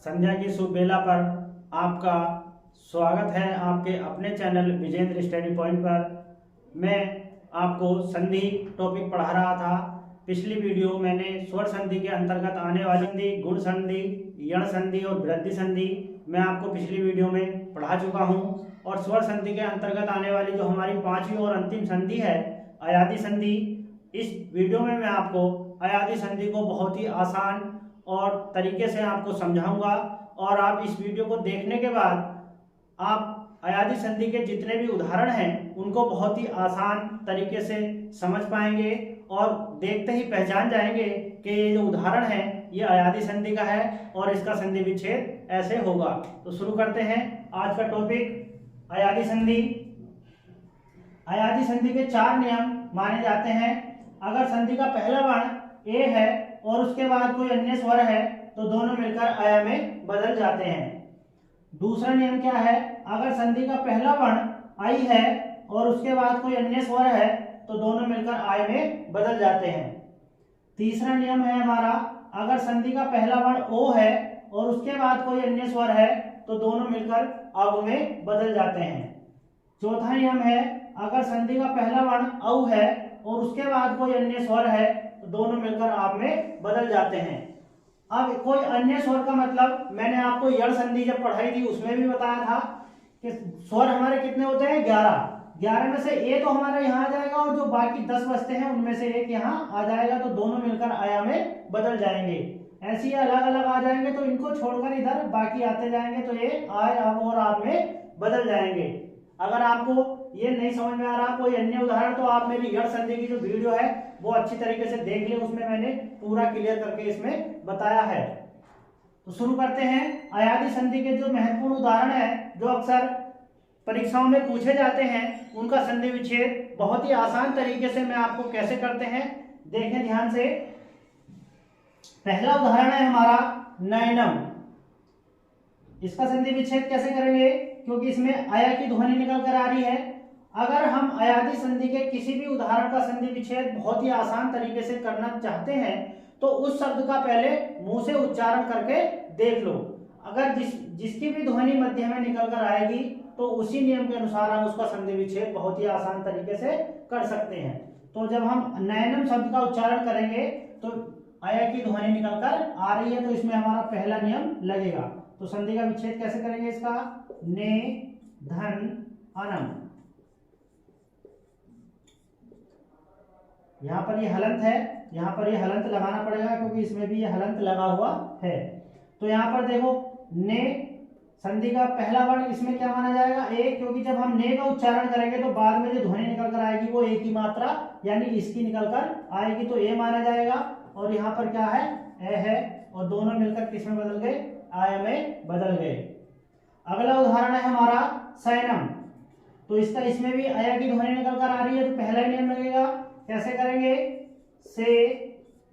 संध्या की शुभ बेला पर आपका स्वागत है आपके अपने चैनल विजेंद्र स्टडी पॉइंट पर। मैं आपको संधि टॉपिक पढ़ा रहा था। पिछली वीडियो मैंने स्वर संधि के अंतर्गत आने वाली संधि, गुण संधि, यण संधि और वृद्धि संधि मैं आपको पिछली वीडियो में पढ़ा चुका हूं। और स्वर संधि के अंतर्गत आने वाली जो हमारी पांचवी और अंतिम संधि है अयादि संधि, इस वीडियो में मैं आपको अयादि संधि को बहुत ही आसान और तरीके से आपको समझाऊंगा। और आप इस वीडियो को देखने के बाद आप अयादि संधि के जितने भी उदाहरण हैं उनको बहुत ही आसान तरीके से समझ पाएंगे और देखते ही पहचान जाएंगे कि ये जो उदाहरण है ये अयादि संधि का है और इसका संधि विच्छेद ऐसे होगा। तो शुरू करते हैं आज का टॉपिक अयादि संधि। अयादि संधि के 4 नियम माने जाते हैं। अगर संधि का पहला वर्ण ए है और उसके बाद कोई अन्य स्वर है तो दोनों मिलकर अय में बदल जाते हैं। दूसरा नियम क्या है? अगर संधि का पहला वर्ण आई है और उसके बाद कोई अन्य स्वर है तो दोनों मिलकर आय में बदल जाते हैं। तीसरा नियम है हमारा, अगर संधि का पहला वर्ण ओ है और उसके बाद कोई अन्य स्वर है तो दोनों मिलकर अव में बदल जाते हैं। चौथा नियम है, अगर संधि का पहला वर्ण औ है और उसके बाद कोई अन्य स्वर है तो दोनों मिलकर आप में बदल जाते हैं। अब कोई अन्य स्वर का मतलब मैंने आपको यण संधि जब पढ़ाई थी उसमें भी बताया था कि स्वर हमारे कितने होते हैं 11 में से ए तो हमारा यहाँ आ जाएगा और जो बाकी 10 बचते हैं उनमें से एक यहाँ आ जाएगा तो दोनों मिलकर आया में बदल जाएंगे। ऐसे ही अलग अलग आ जाएंगे तो इनको छोड़कर इधर बाकी आते जाएंगे तो ये आय अब और आप में बदल जाएंगे। अगर आपको ये नहीं समझ में आ रहा कोई अन्य उदाहरण तो आप मेरी यण संधि की जो वीडियो है वो अच्छी तरीके से देख ले, उसमें मैंने पूरा क्लियर करके इसमें बताया है। तो शुरू करते हैं। अयादि संधि के जो महत्वपूर्ण उदाहरण है जो अक्सर परीक्षाओं में पूछे जाते हैं उनका संधि विच्छेद बहुत ही आसान तरीके से मैं आपको कैसे करते हैं देखें ध्यान से। पहला उदाहरण है हमारा नयनम। इसका संधि विच्छेद कैसे करेंगे? क्योंकि इसमें अय की ध्वनि निकल कर आ रही है। अगर हम अयादि संधि के किसी भी उदाहरण का संधि विच्छेद बहुत ही आसान तरीके से करना चाहते हैं तो उस शब्द का पहले मुंह से उच्चारण करके देख लो। अगर जिसकी भी ध्वनि मध्य में निकल कर आएगी तो उसी नियम के अनुसार हम उसका संधि विच्छेद बहुत ही आसान तरीके से कर सकते हैं। तो जब हम नयनम शब्द का उच्चारण करेंगे तो अय की ध्वनि निकल कर आ रही है तो इसमें हमारा पहला नियम लगेगा। तो संधि का विच्छेद कैसे करेंगे इसका? ने धन अनम। यहाँ पर ये हलंत है, यहाँ पर ये हलंत लगाना पड़ेगा क्योंकि इसमें भी ये हलंत लगा हुआ है। तो यहाँ पर देखो ने संधि का पहला वर्ण इसमें क्या माना जाएगा? ए, क्योंकि जब हम ने का उच्चारण करेंगे तो बाद में जो ध्वनि निकल कर आएगी वो ए की मात्रा यानी इसकी निकल कर आएगी तो ए माना जाएगा। और यहाँ पर क्या है? ए है और दोनों मिलकर किस में बदल गए? आय में बदल गए। अगला उदाहरण है हमारा सैनम। तो इसका इसमें भी अय की ध्वनि निकल कर आ रही है तो पहला ही नियम लगेगा। कैसे करेंगे? से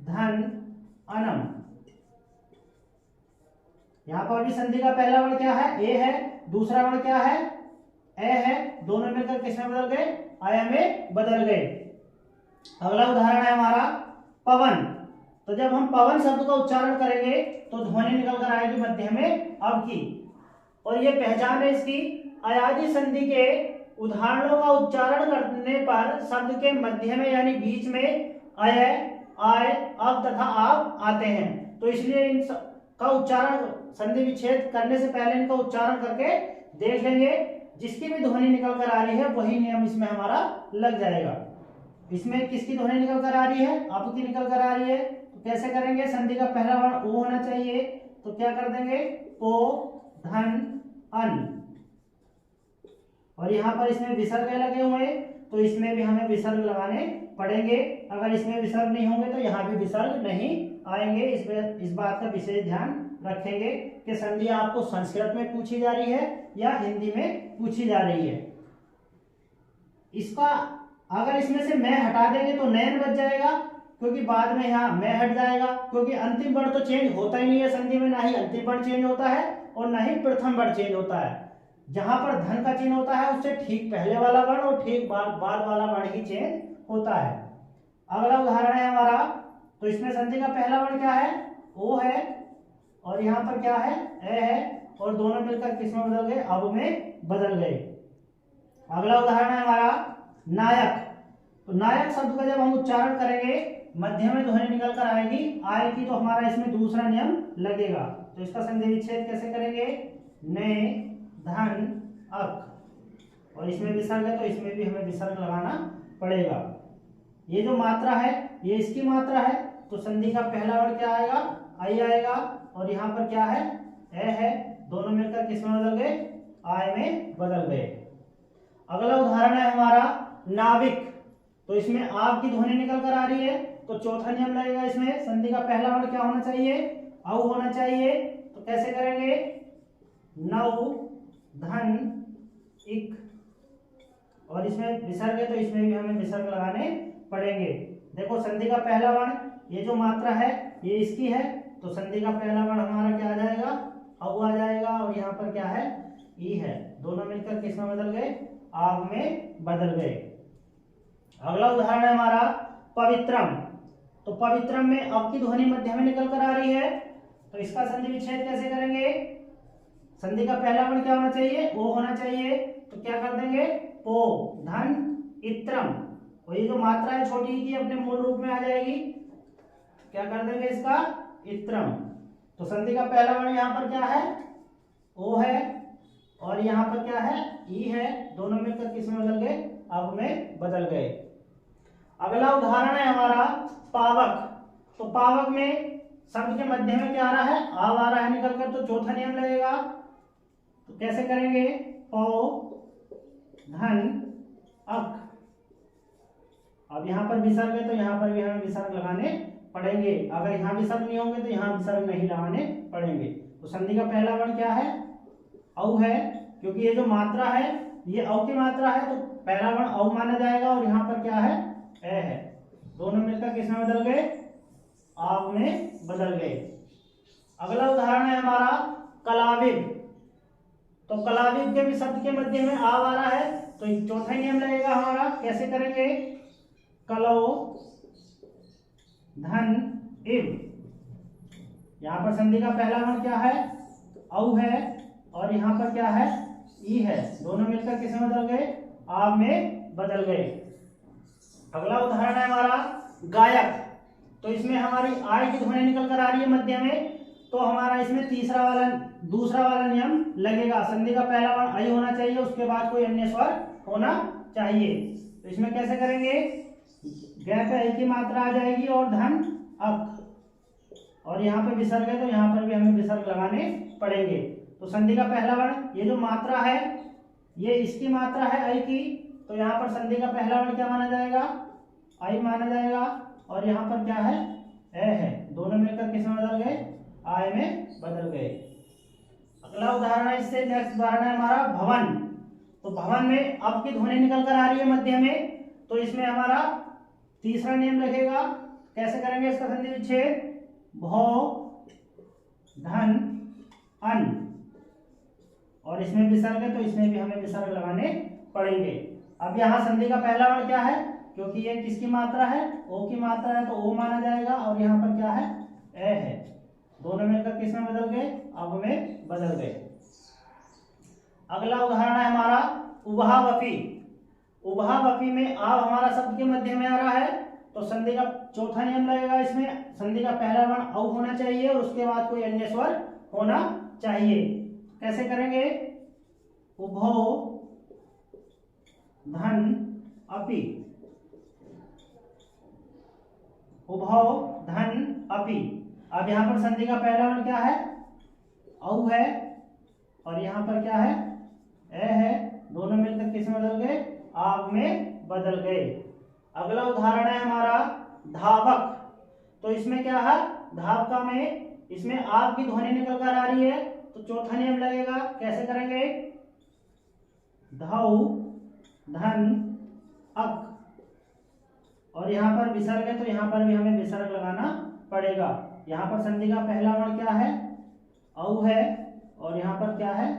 धन अनम। यहां पर भी संधि का पहला वर्ण क्या है? ए है। दूसरा वर्ण क्या है? ए है। दोनों मिलकर किसमें बदल गए? आय में बदल गए। अगला उदाहरण है हमारा पवन। तो जब हम पवन शब्द का उच्चारण करेंगे तो ध्वनि निकल कर आएगी मध्य में अब की। और ये पहचान है इसकी, अयादि संधि के उदाहरणों का उच्चारण करने पर शब्द के मध्य में यानी बीच में अय, आय, अब तथा आप आते हैं। तो इसलिए इन का उच्चारण संधि विच्छेद करने से पहले इनका उच्चारण करके देख लेंगे। जिसकी भी ध्वनि निकल कर आ रही है वही नियम इसमें हमारा लग जाएगा। इसमें किसकी ध्वनि निकल कर आ रही है? अब की निकल कर आ रही है। तो कैसे करेंगे? संधि का पहला वर्ण ओ होना चाहिए तो क्या कर देंगे? पो धन अन। और यहाँ पर इसमें विसर्ग लगे हुए तो इसमें भी हमें विसर्ग लगाने पड़ेंगे। अगर इसमें विसर्ग नहीं होंगे तो यहाँ भी विसर्ग नहीं आएंगे। इस बात का विशेष ध्यान रखेंगे कि संधि आपको संस्कृत में पूछी जा रही है या हिंदी में पूछी जा रही है। इसका अगर इसमें से मैं हटा देंगे तो नयन बच जाएगा क्योंकि बाद में यहाँ मैं हट जाएगा क्योंकि अंतिम वर्ण तो चेंज होता ही नहीं है संधि में। ना ही अंतिम वर्ण चेंज होता है और ना ही प्रथम वर्ण चेंज होता है। जहां पर धन का चिन्ह होता है उससे ठीक पहले वाला वर्ण और ठीक बाद वाला वर्ण ही चेंज होता है। अगला उदाहरण है हमारा, तो इसमें संधि का पहला वर्ण क्या है? ओ है और यहाँ पर क्या है, ए है, और दोनों मिलकर किस में बदल गए, अब में बदल गए। अगला उदाहरण है हमारा नायक। तो नायक शब्द का जब हम उच्चारण करेंगे मध्य में ध्वनि निकल कर आएगी तो हमारा इसमें दूसरा नियम लगेगा। तो इसका संधि विच्छेद कैसे करेंगे, ने धन अक, और इसमें विसर्ग है तो इसमें भी हमें विसर्ग लगाना पड़ेगा। ये जो मात्रा है ये इसकी मात्रा है, तो संधि का पहला वर्ण क्या आएगा, आई आएगा, और यहाँ पर क्या है, ए है, दोनों मिलकर किस में बदल गए, आय में बदल गए। अगला उदाहरण है हमारा नाविक। तो इसमें आप की ध्वनि निकल कर आ रही है, तो चौथा नियम लगेगा। इसमें संधि का पहला वर्ण क्या होना चाहिए, औ होना चाहिए। तो कैसे करेंगे, नौ धन इक, और इसमें विसर्ग है तो इसमें भी हमें विसर्ग लगाने पड़ेंगे। देखो संधि का पहला वर्ण, ये जो मात्रा है ये इसकी है, तो संधि का पहला वर्ण हमारा क्या आ जाएगा, औ आ जाएगा, और यहाँ पर क्या है, ई है, दोनों मिलकर किस में बदल गए, आग में बदल गए। अगला उदाहरण है हमारा पवित्रम। तो पवित्रम में अब की ध्वनि मध्य में निकल कर आ रही है, तो इसका संधि विच्छेद कैसे करेंगे, संधि का पहला वर्ण क्या होना चाहिए, ओ होना चाहिए। तो क्या कर देंगे, पो धन इत्रम, और ये जो मात्रा है छोटी की अपने मूल रूप में आ जाएगी, क्या कर देंगे इसका, इत्रम। तो संधि का पहला वर्ण यहाँ पर क्या है, ओ है, और यहाँ पर क्या है, ई है, दोनों मिलकर किस में बदल गए, अब में बदल गए। अगला उदाहरण है हमारा पावक। तो पावक में शब्द के मध्य में क्या आ रहा है, आव आ रहा है निकल कर, तो चौथा नियम लगेगा। तो कैसे करेंगे, पौ धन अक, अब यहाँ पर विसर्ग है तो यहाँ पर भी हमें विसर्ग लगाने पड़ेंगे। अगर यहाँ विसर्ग नहीं होंगे तो यहाँ विसर्ग नहीं लगाने पड़ेंगे। तो संधि का पहला वर्ण क्या है, औ है, क्योंकि ये जो मात्रा है ये औ की मात्रा है, तो पहला वर्ण औ माना जाएगा, और यहाँ पर क्या है, ए है, दोनों मिलकर किस में बदल गए, आव में बदल गए। अगला उदाहरण है हमारा कलाविद। तो कलाविद के भी शब्द के मध्य में आव आ रहा है, तो चौथा नियम लगेगा हमारा। कैसे करेंगे, कलो धन इव, यहाँ पर संधि का पहला वर्ण क्या है, औ है, और यहाँ पर क्या है, ई है, दोनों मिलकर किस में बदल गए, आव में बदल गए। अगला उदाहरण है हमारा गायक। तो इसमें हमारी आय की ध्वनि निकल कर आ रही है मध्य में, तो हमारा इसमें दूसरा वाला नियम लगेगा। संधि का पहला वर्ण आई होना चाहिए, उसके बाद कोई अन्य स्वर होना चाहिए। तो इसमें कैसे करेंगे, गै पे आई की मात्रा आ जाएगी और धन अक, और यहाँ पे विसर्ग है तो यहाँ पर भी हमें विसर्ग लगाने पड़ेंगे। तो संधि का पहला वर्ण, ये जो मात्रा है ये इसकी मात्रा है आई की, तो यहाँ पर संधि का पहला वर्ण क्या माना जाएगा, आई माना जाएगा, और यहाँ पर क्या है, ए है, दोनों मिलकर किस में बदल गए, आय में बदल गए। अगला उदाहरण है, इससे नेक्स्ट उदाहरण है हमारा भवन। तो भवन में अब की ध्वनि निकल कर आ रही है मध्य में, तो इसमें हमारा तीसरा नियम लगेगा। कैसे करेंगे इसका संधि विच्छेद, भौ धन अन, और इसमें विसर्ग है तो इसमें भी हमें विसर्ग लगाने पड़ेंगे। अब यहाँ संधि का पहला वर्ण क्या है, क्योंकि ये किसकी मात्रा है, ओ की मात्रा है, तो ओ माना जाएगा, और यहाँ पर क्या है, ए है, दोनों मिलकर किस में बदल गए, अब में बदल गए। अगला उदाहरण है हमारा उभहावपी। उभहावपी में आव हमारा शब्द के मध्य में आ रहा है, तो संधि का चौथा नियम लगेगा। इसमें संधि का पहला वर्ण औ होना चाहिए और उसके बाद कोई अन्य स्वर होना चाहिए। कैसे करेंगे, उभो धन अपि, उभो धन अपि। अब यहाँ पर संधि का पहला वर्ण क्या है, औ है, और यहाँ पर क्या है, ए है, दोनों मिलकर किस में बदल गए, आग में बदल गए। अगला उदाहरण है हमारा धावक। तो इसमें क्या है, धावका में इसमें आग की ध्वनि निकल कर आ रही है, तो चौथा नियम लगेगा। कैसे करेंगे, धौ धन अक, और यहाँ पर विसर्ग है तो यहाँ पर भी हमें विसर्ग लगाना पड़ेगा। यहाँ पर संधि का पहला वर्ण क्या है, औ है, और यहाँ पर क्या है,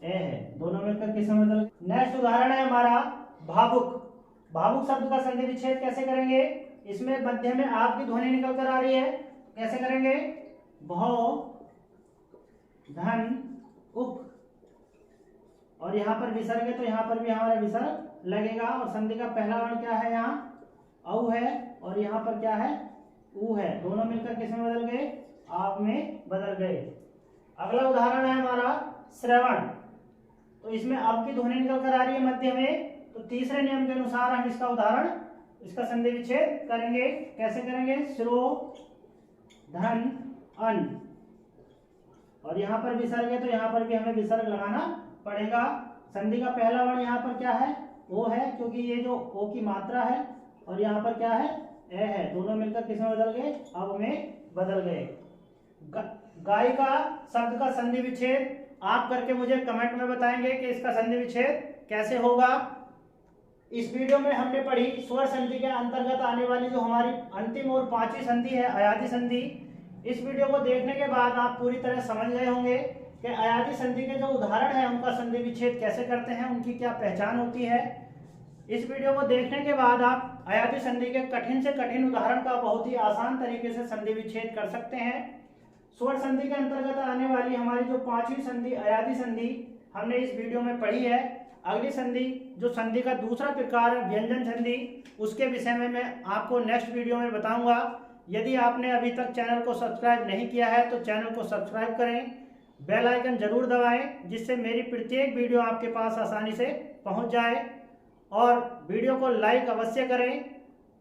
ए है, दोनों मिलकर किस में बदल। नेक्स्ट उदाहरण है हमारा भावुक। भावुक शब्द का संधि विच्छेद कैसे करेंगे, इसमें मध्य में आप की ध्वनि निकल कर आ रही है, कैसे करेंगे, भौ धन उक, और यहाँ पर विसर्ग है तो यहाँ पर भी हमारा विसर्ग लगेगा। और संधि का पहला वर्ण क्या है, यहाँ औ है, और यहाँ पर क्या है, ऊ है। दोनों मिलकर किस में बदल गए, आप में बदल गए। अगला उदाहरण है हमारा श्रवण। तो इसमें अब की ध्वनि निकल कर आ रही है मध्य में, तो तीसरे नियम के अनुसार हम इसका उदाहरण, इसका संधि विच्छेद करेंगे। कैसे करेंगे, श्रो धन अन, और यहाँ पर विसर्ग है तो यहाँ पर भी हमें विसर्ग लगाना पड़ेगा। संधि का पहला वर्ण यहाँ पर क्या है, ओ है, क्योंकि ये जो ओ की मात्रा है, और यहाँ पर क्या है, ए है। दोनों मिलकर किस में बदल गए, अब में बदल गए। गायिका शब्द का संधि विच्छेद आप करके मुझे कमेंट में बताएंगे कि इसका संधि विच्छेद कैसे होगा। इस वीडियो में हमने पढ़ी स्वर संधि के अंतर्गत आने वाली जो हमारी अंतिम और पांचवी संधि है, अयादी संधि। इस वीडियो को देखने के बाद आप पूरी तरह समझ गए होंगे कि अयादी संधि के जो उदाहरण है उनका संधि विच्छेद कैसे करते हैं, उनकी क्या पहचान होती है। इस वीडियो को देखने के बाद आप अयादी संधि के कठिन से कठिन उदाहरण का बहुत ही आसान तरीके से संधि विच्छेद कर सकते हैं। स्वर संधि के अंतर्गत आने वाली हमारी जो पांचवी संधि अयादी संधि हमने इस वीडियो में पढ़ी है। अगली संधि जो संधि का दूसरा प्रकार है व्यंजन संधि, उसके विषय में मैं आपको नेक्स्ट वीडियो में बताऊंगा। यदि आपने अभी तक चैनल को सब्सक्राइब नहीं किया है तो चैनल को सब्सक्राइब करें, बेल आइकन जरूर दबाएं, जिससे मेरी प्रत्येक वीडियो आपके पास आसानी से पहुंच जाए। और वीडियो को लाइक अवश्य करें,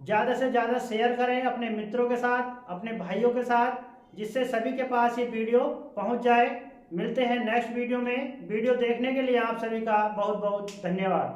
ज़्यादा से ज़्यादा शेयर करें अपने मित्रों के साथ, अपने भाइयों के साथ, जिससे सभी के पास ये वीडियो पहुंच जाए। मिलते हैं नेक्स्ट वीडियो में। वीडियो देखने के लिए आप सभी का बहुत बहुत धन्यवाद।